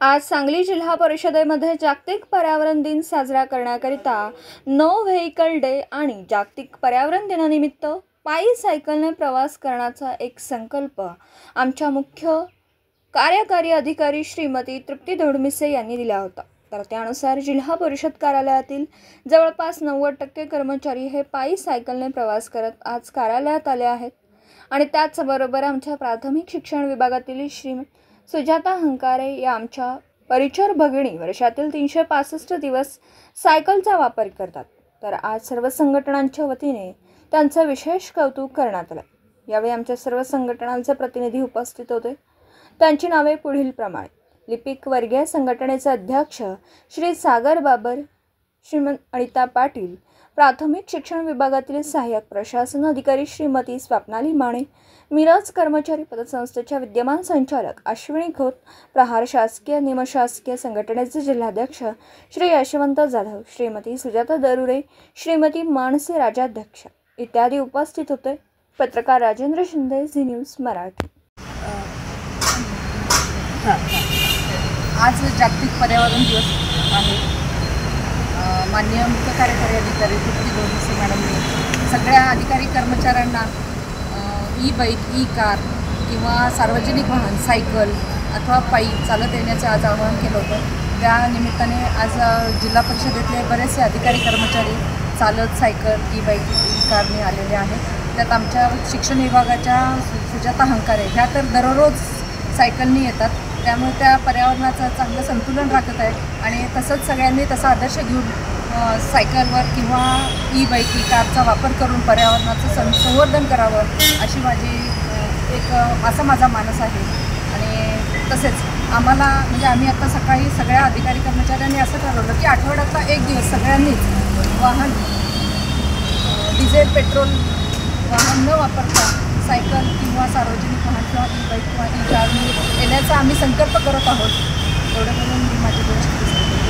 आज सांगली जिल्हा परिषदेमध्ये जागतिक पर्यावरण दिन साजरा करण्याकरिता नो व्हेइकल डे आणि जागतिक पर्यावरण दिनानिमित्त पायी सायकलने प्रवास करण्याचा एक संकल्प आमच्या मुख्य कार्यकारी अधिकारी श्रीमती तृप्ती धोडमिसे यांनी दिला होता। तर त्यानुसार जिल्हा परिषद कार्यालयातील जवळपास 90% कर्मचारी हे पायी सायकलने प्रवास करत आज कार्यालयात आले आहेत आणि त्याचबरोबर आमच्या प्राथमिक शिक्षण विभागातील श्रीमती सुजाता हंकारे या आमच्या परिचर भगिनी वर्षातील 365 दिवस सायकलचा वापर करतात। तर आज सर्व संघटनांच्या वतीने त्यांचे विशेष कौतुक करण्यात आले। यावेळी आमच्या सर्व संघटनांचे प्रतिनिधी उपस्थित होते। त्यांची नावे पुढील प्रमाणे: लिपिक वर्गीय संघटनेचे अध्यक्ष श्री सागर बाबर, श्रीमती अनिता पाटील, प्राथमिक शिक्षण विभागातील सहाय्यक प्रशासन अधिकारी श्रीमती स्वप्नाली माने, मिरज कर्मचारी पतसंस्थेच्या विद्यमान संचालक अश्विनी खोत, प्रहार शासकीय निमशासकीय संघटनेचे जिल्हाध्यक्ष श्री यशवंत जाधव, श्रीमती सुजाता दरुरे, श्रीमती मानसी राजाध्यक्ष इत्यादी उपस्थित होते। पत्रकार राजेंद्र शिंदे, झी न्यूज मराठी। आज जागतिक पर्यावरण दिवस आहे। माननीय मुख्य कार्यकारी अधिकारी तृप्ती धोडमिसे मॅडमने सगळ्या अधिकारी कर्मचाऱ्यांना ई बाईक, ई कार किंवा सार्वजनिक वाहन, सायकल अथवा पायी चालत येण्याचं आज आवाहन केलं होतं। त्या निमित्ताने आज जिल्हा परिषदेतले बरेचसे अधिकारी कर्मचारी चालत, सायकल, ई बाईक, ई कारने आलेले आहेत। त्यात आमच्या शिक्षण विभागाच्या सुजाता हंकारे ह्या तर दररोज सायकलनी येतात, त्यामुळे त्या पर्यावरणाचं चांगलं संतुलन राखत आहे आणि तसंच सगळ्यांनी तसा आदर्श घेऊन सायकलवर किंवा ई बाईक, ई कारचा वापर करून पर्यावरणाचं संवर्धन करावं अशी असा माझा मानस आहे। आणि तसेच आम्हाला आम्ही आता सकाळी सगळ्या अधिकारी कर्मचाऱ्यांनी असं ठरवलं की आठवड्यातला एक दिवस सगळ्यांनीच वाहन डिझेल, पेट्रोल वाहन न वापरता सायकल किंवा सार्वजनिक वाहन किंवा ई बाईक किंवा ई कारने येण्याचा आम्ही संकल्प करत आहोत। एवढं करून मी माझी गोष्ट